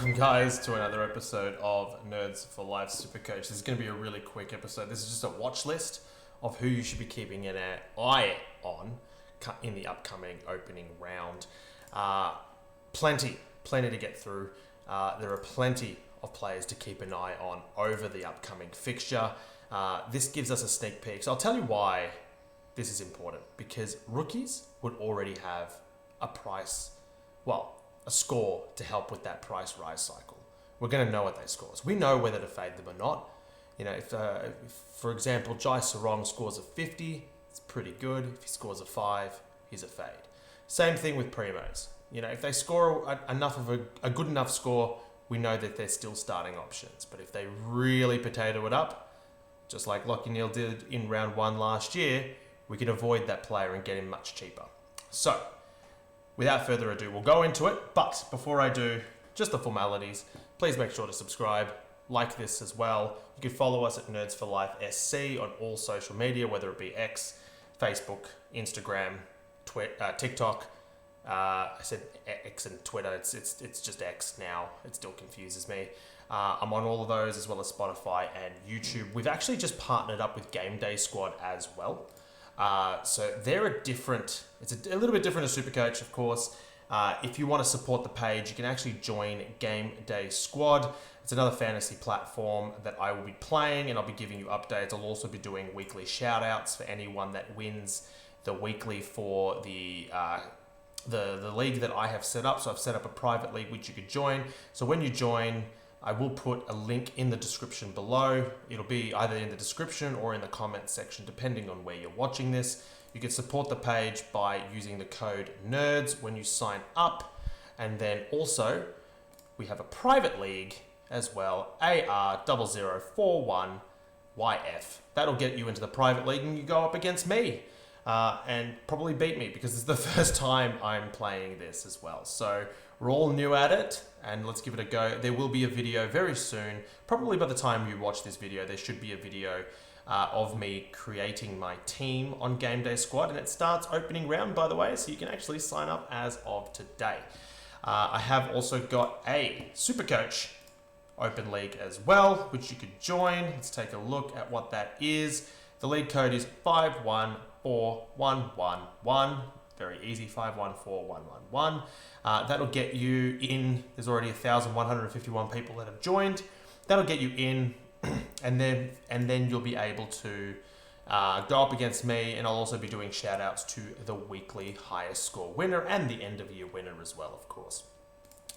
Welcome guys to another episode of Nerds for Life SuperCoach. This is going to be a really quick episode. This is just a watch list of who you should be keeping an eye on in the upcoming opening round. Plenty to get through. There are plenty of players to keep an eye on over the upcoming fixture. This gives us a sneak peek. So I'll tell you why this is important. Because rookies would already have a score to help with that price rise cycle. We're going to know what they score. So we know whether to fade them or not. You know, if for example, Jai Sarong scores a 50, it's pretty good. If he scores a 5, he's a fade. Same thing with primos. You know, if they score enough of a good enough score, we know that they're still starting options. But if they really potato it up, just like Lockie Neal did in round 1 last year, we can avoid that player and get him much cheaper. So, without further ado, we'll go into it. But before I do, just the formalities. Please make sure to subscribe, like this as well. You can follow us at Nerds for Life SC on all social media, whether it be X, Facebook, Instagram, TikTok. I said X and Twitter. It's just X now. It still confuses me. I'm on all of those as well as Spotify and YouTube. We've actually just partnered up with GameDay Squad as well. So they're it's a little bit different to SuperCoach, of course. If you want to support the page, you can actually join GameDay Squad. It's another fantasy platform that I will be playing, and I'll be giving you updates. I'll also be doing weekly shout outs for anyone that wins the weekly for the league that I have set up. So I've set up a private league which you could join. So when you join, I will put a link in the description below. It'll be either in the description or in the comments section, depending on where you're watching this. You can support the page by using the code NERDS when you sign up. And then also, we have a private league as well, AR0041YF. That'll get you into the private league and you go up against me. And probably beat me because it's the first time I'm playing this as well. So we're all new at it and let's give it a go. There will be a video very soon. Probably by the time you watch this video, there should be a video of me creating my team on GameDay Squad. And it starts opening round, by the way, so you can actually sign up as of today. I have also got a SuperCoach Open League as well, which you could join. Let's take a look at what that is. The league code is 514111. Very easy, 514111. That'll get you in. There's already 1,151 people that have joined. That'll get you in, and then you'll be able to go up against me, and I'll also be doing shout outs to the weekly highest score winner and the end of year winner as well, of course.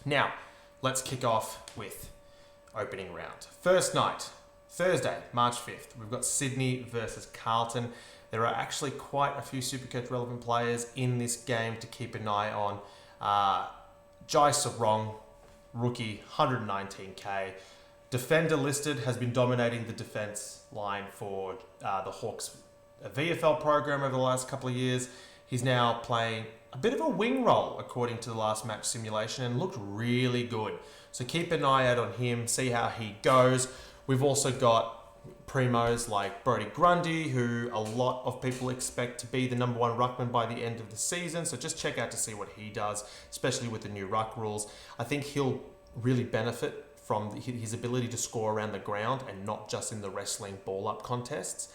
Now, let's kick off with opening round. First night, Thursday, March 5th, we've got Sydney versus Carlton. There are actually quite a few SuperCoach relevant players in this game to keep an eye on. Jai Sarong, rookie, 119k. Defender listed, has been dominating the defense line for the Hawks VFL program over the last couple of years. He's now playing a bit of a wing role according to the last match simulation and looked really good. So keep an eye out on him, see how he goes. We've also got primos like Brodie Grundy, who a lot of people expect to be the number 1 ruckman by the end of the season. So just check out to see what he does, especially with the new ruck rules. I think he'll really benefit from his ability to score around the ground and not just in the wrestling ball-up contests.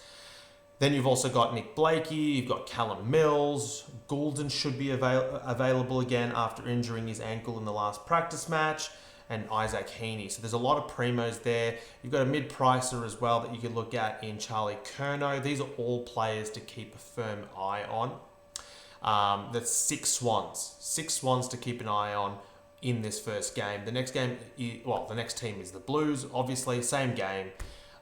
Then you've also got Nick Blakey, you've got Callum Mills. Goulden should be available again after injuring his ankle in the last practice match, and Isaac Heaney. So there's a lot of primos there. You've got a mid-pricer as well that you could look at in Charlie Curnow. These are all players to keep a firm eye on. That's 6 Swans. 6 Swans to keep an eye on in this first game. The next game, the next team is the Blues, obviously, same game.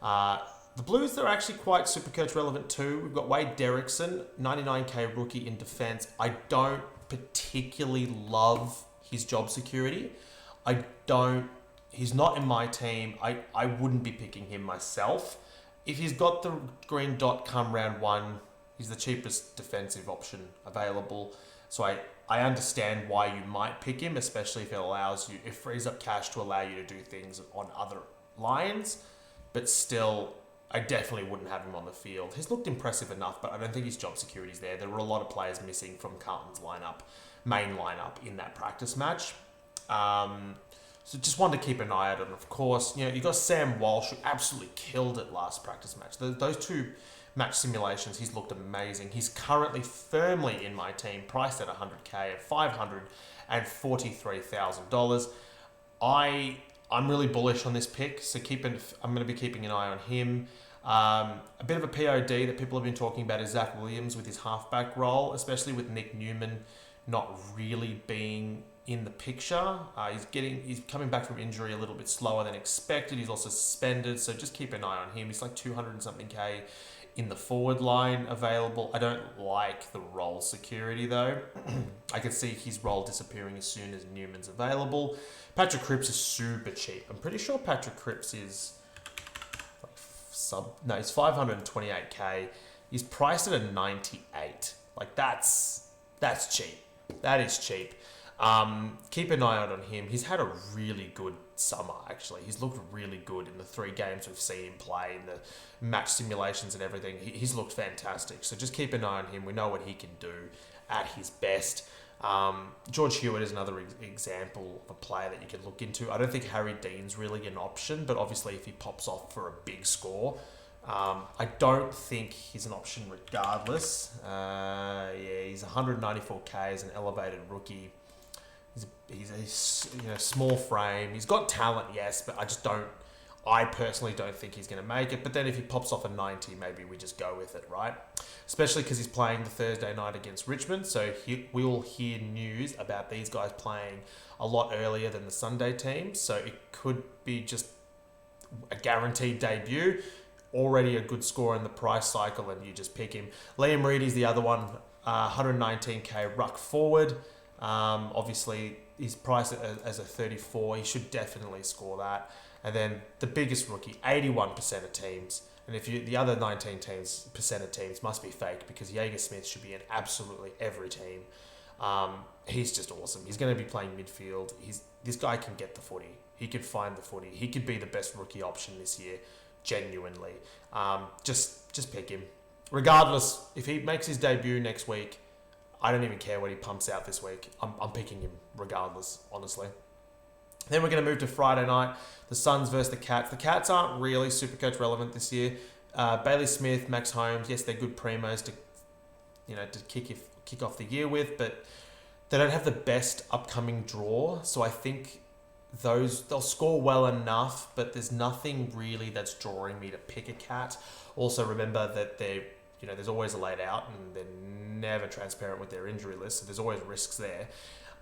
The Blues, they're actually quite SuperCoach relevant too. We've got Wade Derrickson, 99k rookie in defense. I don't particularly love his job security. He's not in my team. I wouldn't be picking him myself. If he's got the green dot come round 1, he's the cheapest defensive option available. So I understand why you might pick him, especially if it frees up cash to allow you to do things on other lines. But still, I definitely wouldn't have him on the field. He's looked impressive enough, but I don't think his job security's there. There were a lot of players missing from Carlton's main lineup in that practice match. So just one to keep an eye out on. Of course, you got Sam Walsh, who absolutely killed it last practice match. Those two match simulations, he's looked amazing. He's currently firmly in my team, priced at 100k at $543,000. I'm really bullish on this pick, so I'm going to be keeping an eye on him. A bit of a POD that people have been talking about is Zach Williams with his halfback role, especially with Nick Newman not really being in the picture. He's coming back from injury a little bit slower than expected. He's also suspended, so just keep an eye on him. He's like 200 and something K in the forward line available. I don't like the role security though. I can see his role disappearing as soon as Newman's available. Patrick Cripps is super cheap. I'm pretty sure Patrick Cripps is he's 528k. He's priced at a 98. Like that's cheap. That is cheap. Keep an eye out on him. He's had a really good summer, actually. He's looked really good in the 3 games we've seen him play, in the match simulations and everything. He's looked fantastic. So just keep an eye on him. We know what he can do at his best. George Hewitt is another example of a player that you can look into. I don't think Harry Dean's really an option, but obviously if he pops off for a big score, I don't think he's an option regardless. He's 194k as an elevated rookie. He's a small frame. He's got talent, yes, but I personally don't think he's going to make it. But then if he pops off a 90, maybe we just go with it, right? Especially because he's playing the Thursday night against Richmond. So we'll hear news about these guys playing a lot earlier than the Sunday team. So it could be just a guaranteed debut. Already a good score in the price cycle, and you just pick him. Liam Reedy's the other one, 119k ruck forward. Obviously, he's priced as a 34. He should definitely score that. And then the biggest rookie, 81% of teams. And the other 19% of teams must be fake, because Jaeger Smith should be in absolutely every team. He's just awesome. He's going to be playing midfield. This guy can get the footy. He could find the footy. He could be the best rookie option this year, genuinely. Just pick him. Regardless, if he makes his debut next week, I don't even care what he pumps out this week. I'm picking him regardless, honestly. Then we're going to move to Friday night. The Suns versus the Cats. The Cats aren't really Supercoach relevant this year. Bailey Smith, Max Holmes, yes, they're good primos to kick off the year with, but they don't have the best upcoming draw. So I think they'll score well enough, but there's nothing really that's drawing me to pick a Cat. Also remember that there's always a laid out, and they're never transparent with their injury list, so there's always risks there.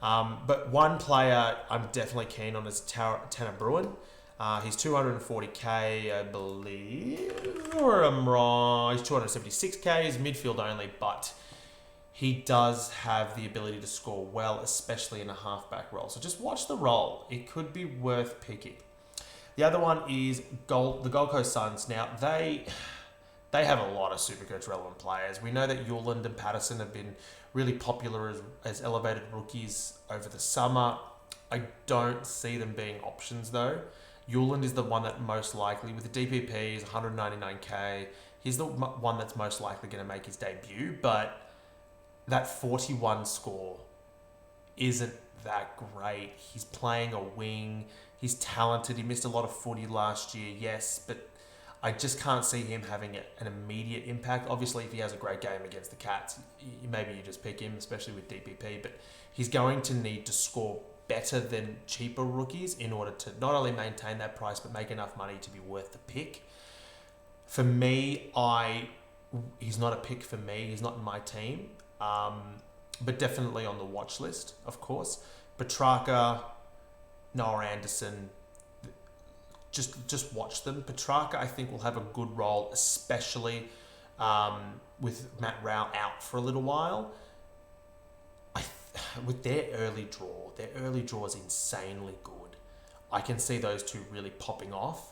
But one player I'm definitely keen on is Tanner Bruin. He's 240k, I believe, or I'm wrong. He's 276k. He's midfield only, but he does have the ability to score well, especially in a halfback role. So just watch the role. It could be worth picking. The other one is the Gold Coast Suns. Now, they have a lot of Supercoach relevant players. We know that Yuland and Patterson have been really popular as elevated rookies over the summer. I don't see them being options though. Yuland is the one that most likely, with the DPP is 199k, he's the one that's most likely going to make his debut, but that 41 score isn't that great. He's playing a wing. He's talented. He missed a lot of footy last year, yes, but I just can't see him having an immediate impact. Obviously, if he has a great game against the Cats, maybe you just pick him, especially with DPP, but he's going to need to score better than cheaper rookies in order to not only maintain that price, but make enough money to be worth the pick. For me, he's not a pick for me. He's not in my team, but definitely on the watch list, of course. Petrarca, Noah Anderson, just watch them. Petrarca, I think, will have a good role, especially with Matt Rao out for a little while. With their early draw is insanely good. I can see those two really popping off.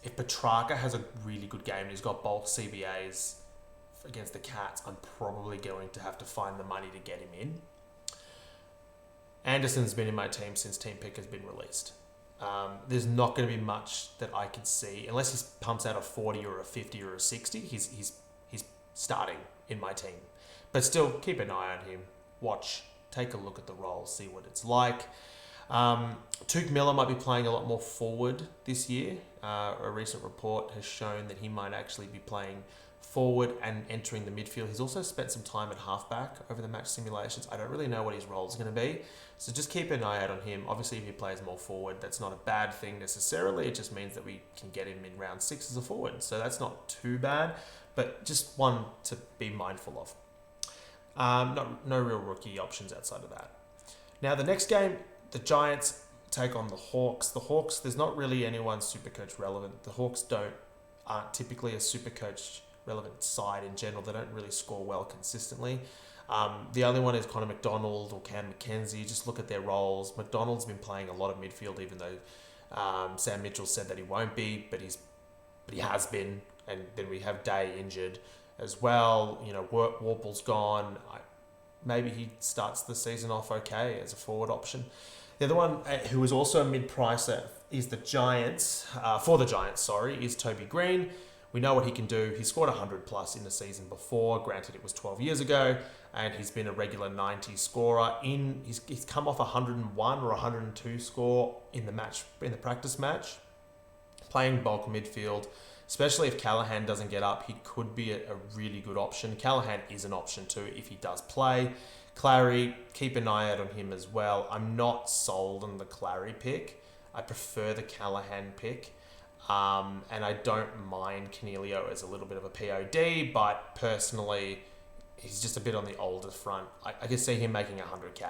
If Petrarca has a really good game and he's got bulk CBAs against the Cats, I'm probably going to have to find the money to get him in. Anderson's been in my team since Team Pick has been released. There's not going to be much that I can see unless he pumps out a 40 or a 50 or a 60. He's starting in my team, but still keep an eye on him. Watch, take a look at the role, see what it's like. Tuke Miller might be playing a lot more forward this year. A recent report has shown that he might actually be playing forward and entering the midfield. He's also spent some time at halfback over the match simulations. I don't really know what his role is going to be, so just keep an eye out on him. Obviously, if he plays more forward, that's not a bad thing necessarily. It just means that we can get him in round 6 as a forward, so that's not too bad, but just one to be mindful of. No real rookie options outside of that. Now, the next game, the Giants take on the Hawks. The Hawks, there's not really anyone SuperCoach relevant. The Hawks aren't typically a SuperCoach relevant side in general. They don't really score well consistently. The only one is Connor McDonald or Cam McKenzie. Just look at their roles. McDonald's been playing a lot of midfield, even though Sam Mitchell said that he won't be, but he has been. And then we have Day injured as well. Warple's gone. Maybe he starts the season off okay as a forward option. The other one who is also a mid-pricer is the Giants. For the Giants, is Toby Green. We know what he can do. He scored 100 plus in the season before. Granted, it was 12 years ago, and he's been a regular 90 scorer. He's come off 101 or 102 score in the practice match, playing bulk midfield. Especially if Callahan doesn't get up, he could be a really good option. Callahan is an option too if he does play. Clary, keep an eye out on him as well. I'm not sold on the Clary pick. I prefer the Callahan pick. And I don't mind Canelio as a little bit of a POD, but personally, he's just a bit on the older front. I can see him making 100k,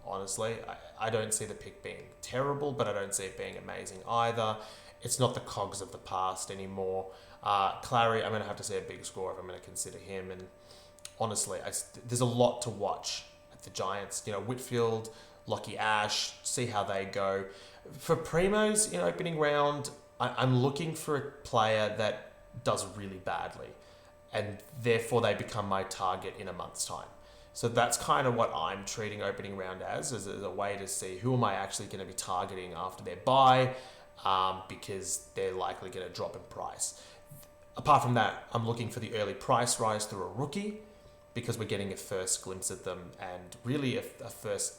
honestly. I don't see the pick being terrible, but I don't see it being amazing either. It's not the cogs of the past anymore. Clary, I'm going to have to say a big score if I'm going to consider him. And honestly, there's a lot to watch at the Giants. Whitfield, Lockie Ash, see how they go. For Primos, opening round, I'm looking for a player that does really badly, and therefore they become my target in a month's time. So that's kind of what I'm treating opening round as a way to see who am I actually going to be targeting after their bye. Because they're likely going to drop in price. Apart from that, I'm looking for the early price rise through a rookie because we're getting a first glimpse at them and really a first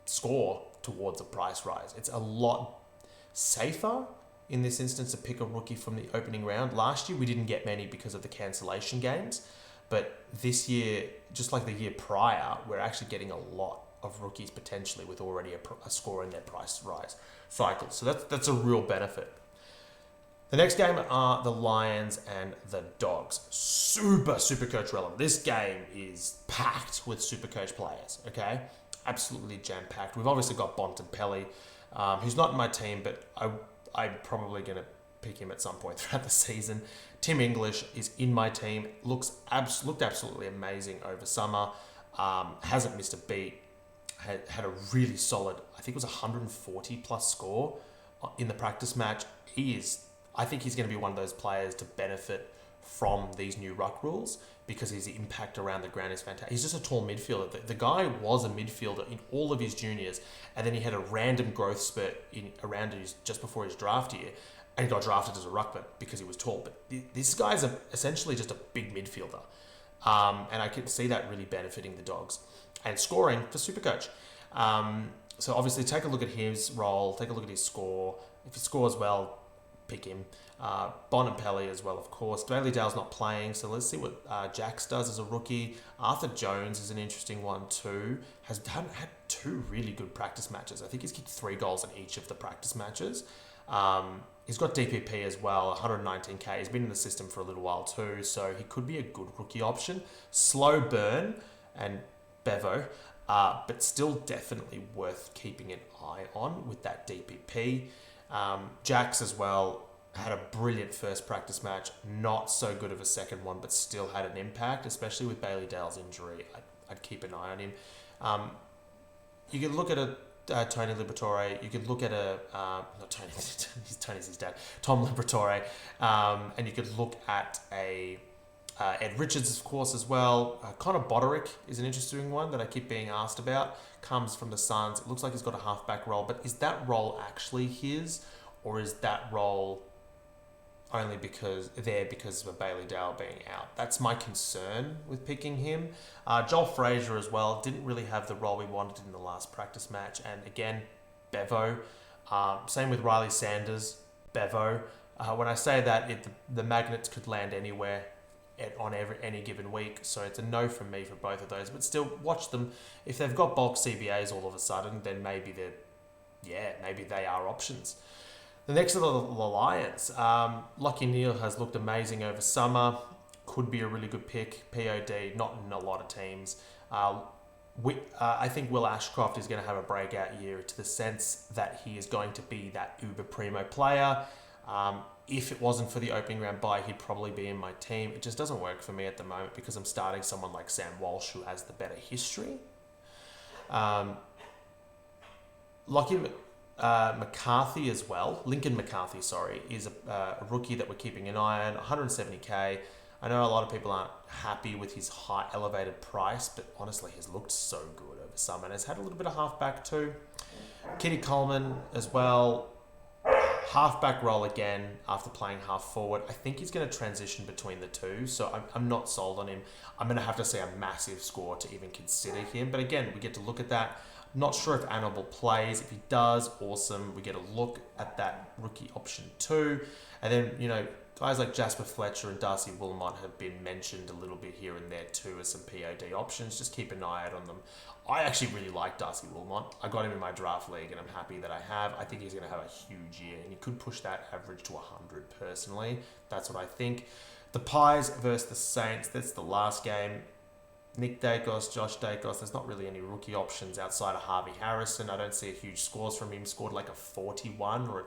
score towards a price rise. It's a lot safer in this instance to pick a rookie from the opening round. Last year, we didn't get many because of the cancellation games, but this year, just like the year prior, we're actually getting a lot of rookies potentially with already a score in their price rise cycle. So that's a real benefit. The next game are the Lions and the Dogs. Super coach relevant. This game is packed with super coach players, okay? Absolutely jam-packed. We've obviously got Bontempelli, who's not in my team, but I'm probably going to pick him at some point throughout the season. Tim English is in my team. Looked absolutely amazing over summer. Hasn't missed a beat. Had a really solid, I think it was 140 plus score in the practice match. I think he's going to be one of those players to benefit from these new ruck rules because his impact around the ground is fantastic. He's just a tall midfielder. The guy was a midfielder in all of his juniors, and then he had a random growth spurt just before his draft year, and he got drafted as a ruckman because he was tall. But this guy's essentially just a big midfielder, and I can see that really benefiting the Dogs. And scoring for Supercoach. So obviously take a look at his role, take a look at his score. If he scores well, pick him. Bontempelli as well, of course. Bailey Dale's not playing, so let's see what Jax does as a rookie. Arthur Jones is an interesting one too. Hasn't had 2 really good practice matches. I think he's kicked 3 goals in each of the practice matches. He's got DPP as well, 119k. He's been in the system for a little while too, so he could be a good rookie option. Slow burn and Bevo, but still definitely worth keeping an eye on with that DPP. Jax as well had a brilliant first practice match, not so good of a second one, but still had an impact, especially with Bailey Dale's injury. I'd keep an eye on him. You could look at Tony Liberatore. You could look at not Tony, Tony's his dad, Tom Liberatore, and you could look at Ed Richards, of course, as well. Connor Boderick is an interesting one that I keep being asked about. Comes from the Suns. It looks like he's got a halfback role, but is that role actually his, or is that role only because of Bailey Dale being out? That's my concern with picking him. Joel Frazier as well didn't really have the role we wanted in the last practice match, and again, Bevo. Same with Riley Sanders, Bevo. When I say that, the magnets could land anywhere on any given week, so it's a no from me for both of those. But still, watch them. If they've got bulk CBAs all of a sudden, then maybe they are options. The next are the Lions. Lachie Neale has looked amazing over summer. Could be a really good pick. POD, not in a lot of teams. I think Will Ashcroft is going to have a breakout year to the sense that he is going to be that uber primo player. If it wasn't for the opening round bye, he'd probably be in my team. It just doesn't work for me at the moment because I'm starting someone like Sam Walsh who has the better history. Lachie McCarthy as well. Lincoln McCarthy, sorry, is a rookie that we're keeping an eye on. 170k. I know a lot of people aren't happy with his high elevated price, but honestly, he's looked so good over summer and has had a little bit of halfback too. Kitty Coleman as well. Halfback role again after playing half forward. I think he's going to transition between the two, so I'm not sold on him. I'm going to have to see a massive score to even consider him. But again, we get to look at that. Not sure if Annabelle plays. If he does, awesome. We get a look at that rookie option too. And then, guys like Jasper Fletcher and Darcy Wilmot have been mentioned a little bit here and there too as some POD options. Just keep an eye out on them. I actually really like Darcy Wilmot. I got him in my draft league and I'm happy that I have. I think he's going to have a huge year and he could push that average to 100 personally. That's what I think. The Pies versus the Saints. That's the last game. Nick Dacos, Josh Dacos. There's not really any rookie options outside of Harvey Harrison. I don't see a huge scores from him. Scored like a 41 or a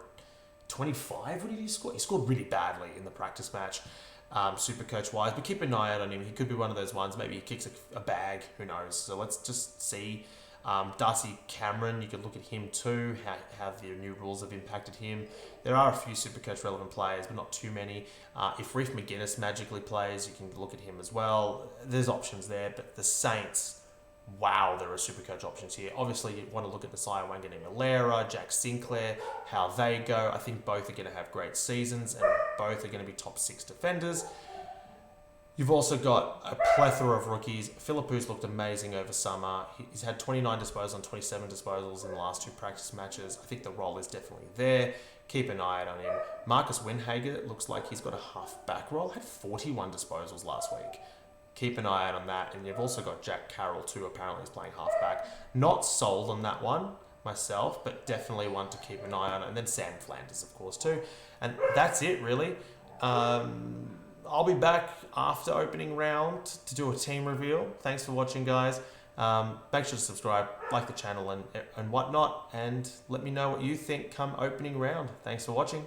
25. What did he score? He scored really badly in the practice match, SuperCoach wise. But keep an eye out on him. He could be one of those ones. Maybe he kicks a bag. Who knows? So let's just see. Darcy Cameron, you could look at him too. How the new rules have impacted him. There are a few SuperCoach relevant players, but not too many. If Reef McGuinness magically plays, you can look at him as well. There's options there, but the Saints. Wow, there are SuperCoach options here. Obviously, you want to look at the Sia Wanganeen-Malera, Jack Sinclair, how they go. I think both are going to have great seasons and both are going to be top 6 defenders. You've also got a plethora of rookies. Philippous's looked amazing over summer. He's had 29 disposals and 27 disposals in the last 2 practice matches. I think the role is definitely there. Keep an eye out on him. Marcus Winhager looks like he's got a half-back role. Had 41 disposals last week. Keep an eye out on that. And you've also got Jack Carroll too. Apparently he's playing halfback. Not sold on that one myself, but definitely one to keep an eye on. And then Sam Flanders, of course, too. And that's it, really. I'll be back after opening round to do a team reveal. Thanks for watching, guys. Make sure to subscribe, like the channel and whatnot. And let me know what you think come opening round. Thanks for watching.